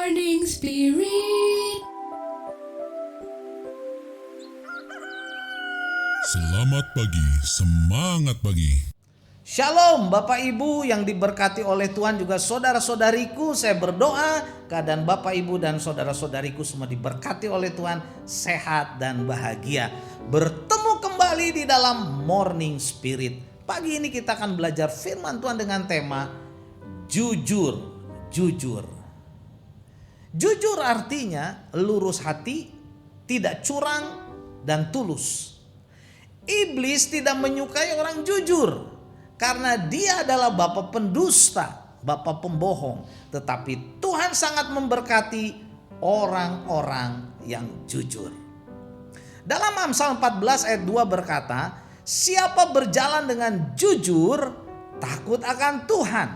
Morning Spirit. Selamat pagi, semangat pagi. Shalom Bapak Ibu yang diberkati oleh Tuhan, juga saudara-saudariku. Saya berdoa keadaan Bapak Ibu dan saudara-saudariku semua diberkati oleh Tuhan, sehat dan bahagia. Bertemu kembali di dalam Morning Spirit. Pagi ini kita akan belajar firman Tuhan dengan tema jujur. Jujur artinya lurus hati, tidak curang dan tulus. Iblis tidak menyukai orang jujur karena dia adalah bapa pendusta, bapa pembohong. Tetapi Tuhan sangat memberkati orang-orang yang jujur. Dalam Amsal 14 ayat 2 berkata, siapa berjalan dengan jujur takut akan Tuhan,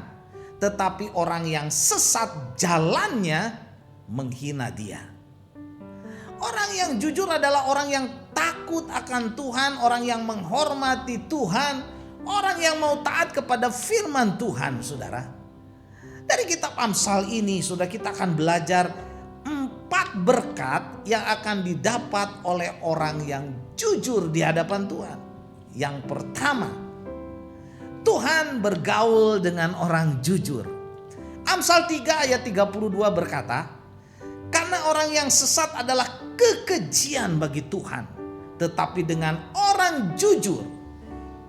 tetapi orang yang sesat jalannya menghina dia. Orang yang jujur adalah orang yang takut akan Tuhan, orang yang menghormati Tuhan, orang yang mau taat kepada firman Tuhan, saudara. Dari kitab Amsal ini, saudara, kita akan belajar 4 berkat yang akan didapat oleh orang yang jujur di hadapan Tuhan. Yang pertama, Tuhan bergaul dengan orang jujur. Amsal 3 ayat 32 berkata, karena orang yang sesat adalah kekejian bagi Tuhan, tetapi dengan orang jujur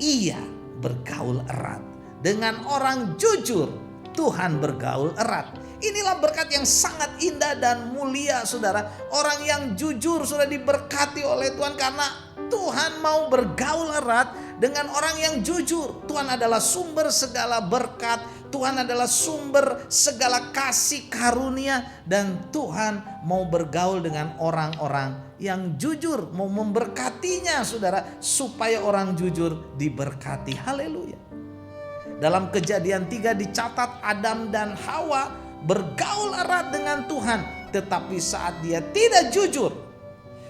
ia bergaul erat. Dengan orang jujur Tuhan bergaul erat. Inilah berkat yang sangat indah dan mulia, saudara. Orang yang jujur sudah diberkati oleh Tuhan karena Tuhan mau bergaul erat dengan orang yang jujur. Tuhan adalah sumber segala berkat. Tuhan adalah sumber segala kasih karunia, dan Tuhan mau bergaul dengan orang-orang yang jujur, mau memberkatinya, saudara, supaya orang jujur diberkati. Haleluya. Dalam Kejadian 3 dicatat Adam dan Hawa bergaul erat dengan Tuhan, tetapi saat dia tidak jujur,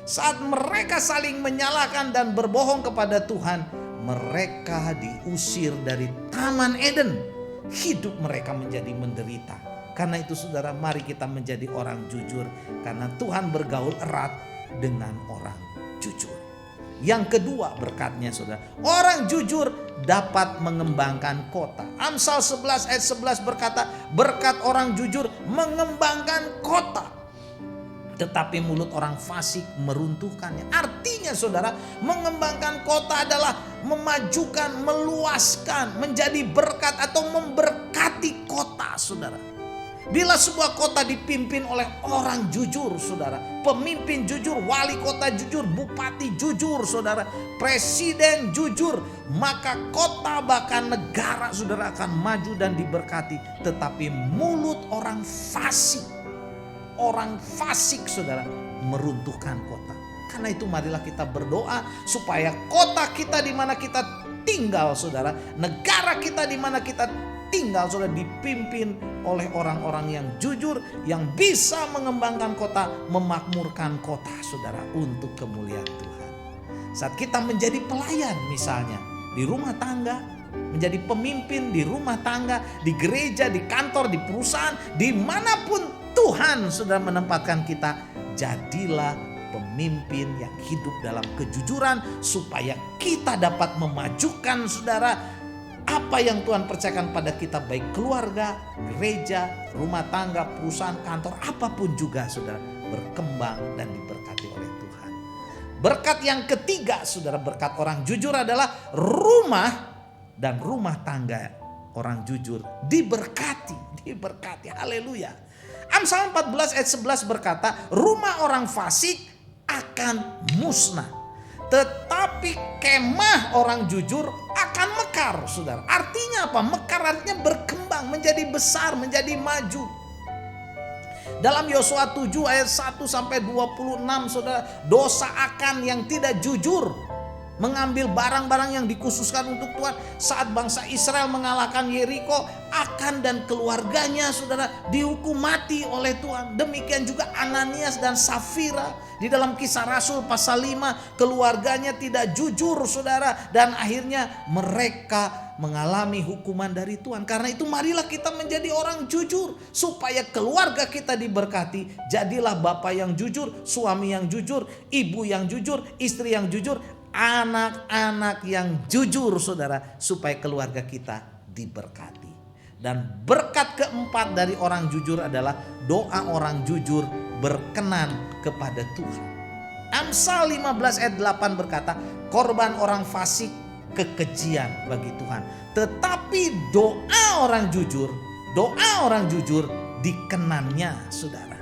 saat mereka saling menyalahkan dan berbohong kepada Tuhan, mereka diusir dari Taman Eden. Hidup mereka menjadi menderita. Karena itu, saudara, mari kita menjadi orang jujur, karena Tuhan bergaul erat dengan orang jujur. Yang kedua berkatnya, saudara, orang jujur dapat mengembangkan kota. Amsal 11 ayat 11 berkata, berkat orang jujur mengembangkan kota, tetapi mulut orang fasik meruntuhkannya. Artinya, saudara, mengembangkan kota adalah memajukan, meluaskan, menjadi berkat atau memberkati kota, saudara. Bila sebuah kota dipimpin oleh orang jujur, saudara, pemimpin jujur, wali kota jujur, bupati jujur, saudara, presiden jujur, maka kota bahkan negara, saudara, akan maju dan diberkati. Tetapi mulut orang fasik, saudara, meruntuhkan kota. Karena itu marilah kita berdoa supaya kota kita di mana kita tinggal, saudara, negara kita di mana kita tinggal, saudara, dipimpin oleh orang-orang yang jujur, yang bisa mengembangkan kota, memakmurkan kota, saudara, untuk kemuliaan Tuhan. Saat kita menjadi pelayan, misalnya di rumah tangga, menjadi pemimpin di rumah tangga, di gereja, di kantor, di perusahaan, dimanapun Tuhan sudah menempatkan kita, jadilah pemimpin yang hidup dalam kejujuran, supaya kita dapat memajukan, saudara, apa yang Tuhan percayakan pada kita, baik keluarga, gereja, rumah tangga, perusahaan, kantor, apapun juga, saudara, berkembang dan diberkati oleh Tuhan. Berkat yang ketiga, saudara, berkat orang jujur adalah rumah dan rumah tangga orang jujur diberkati. Haleluya. Amsal 14 ayat 11 berkata, rumah orang fasik akan musnah, tetapi kemah orang jujur akan mekar, saudara. Artinya apa? Mekar artinya berkembang, menjadi besar, menjadi maju. Dalam Yosua 7 ayat 1 sampai 26, saudara, dosa akan yang tidak jujur mengambil barang-barang yang dikhususkan untuk Tuhan. Saat bangsa Israel mengalahkan Yeriko, Akan dan keluarganya saudara dihukum mati oleh Tuhan. Demikian juga Ananias dan Safira di dalam Kisah Rasul pasal 5, keluarganya tidak jujur saudara, dan akhirnya mereka mengalami hukuman dari Tuhan. Karena itu marilah kita menjadi orang jujur supaya keluarga kita diberkati. Jadilah bapak yang jujur, suami yang jujur, ibu yang jujur, istri yang jujur, anak-anak yang jujur saudara, supaya keluarga kita diberkati. Dan berkat keempat dari orang jujur adalah doa orang jujur berkenan kepada Tuhan. Amsal 15 ayat 8 berkata, korban orang fasik kekejian bagi Tuhan, tetapi doa orang jujur dikenannya saudara.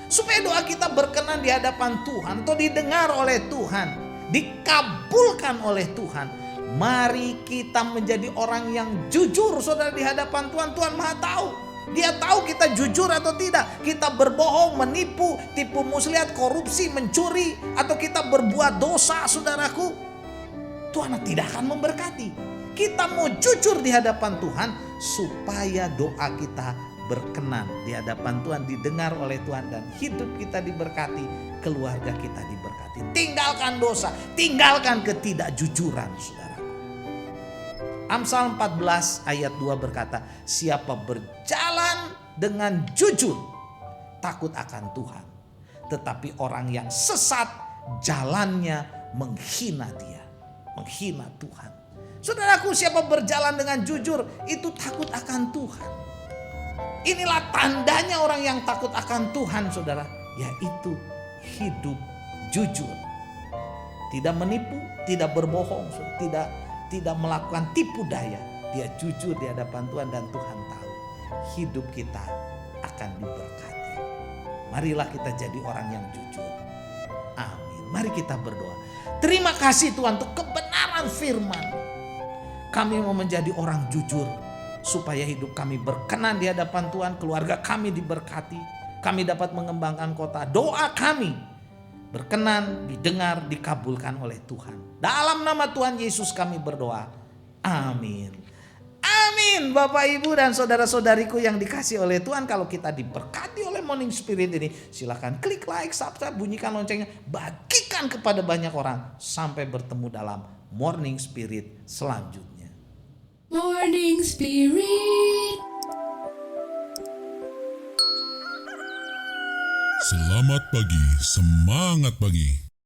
Supaya doa kita berkenan di hadapan Tuhan atau didengar oleh Tuhan, dikabulkan oleh Tuhan, mari kita menjadi orang yang jujur saudara di hadapan Tuhan. Tuhan Maha tahu. Dia tahu kita jujur atau tidak. Kita berbohong, menipu, tipu muslihat, korupsi, mencuri, atau kita berbuat dosa saudaraku, Tuhan tidak akan memberkati. Kita mau jujur di hadapan Tuhan supaya doa kita berkenan di hadapan Tuhan, didengar oleh Tuhan, dan hidup kita diberkati, keluarga kita diberkati. Tinggalkan dosa, tinggalkan ketidakjujuran saudara. Amsal 14 ayat 2 berkata, siapa berjalan dengan jujur takut akan Tuhan, tetapi orang yang sesat jalannya menghina dia, menghina Tuhan. Saudaraku, siapa berjalan dengan jujur itu takut akan Tuhan. Inilah tandanya orang yang takut akan Tuhan saudara, yaitu hidup jujur. Tidak menipu, tidak berbohong, tidak melakukan tipu daya. Dia jujur di hadapan Tuhan, dan Tuhan tahu hidup kita akan diberkati. Marilah kita jadi orang yang jujur. Amin. Mari kita berdoa. Terima kasih Tuhan untuk kebenaran firman. Kami mau menjadi orang jujur supaya hidup kami berkenan di hadapan Tuhan, keluarga kami diberkati, kami dapat mengembangkan kota. Doa kami berkenan, didengar, dikabulkan oleh Tuhan. Dalam nama Tuhan Yesus kami berdoa. Amin. Amin. Bapak, Ibu, dan saudara-saudariku yang dikasih oleh Tuhan, kalau kita diberkati oleh Morning Spirit ini, silakan klik like, subscribe, bunyikan loncengnya, bagikan kepada banyak orang. Sampai bertemu dalam Morning Spirit selanjutnya. Morning Spirit. Selamat pagi, semangat pagi.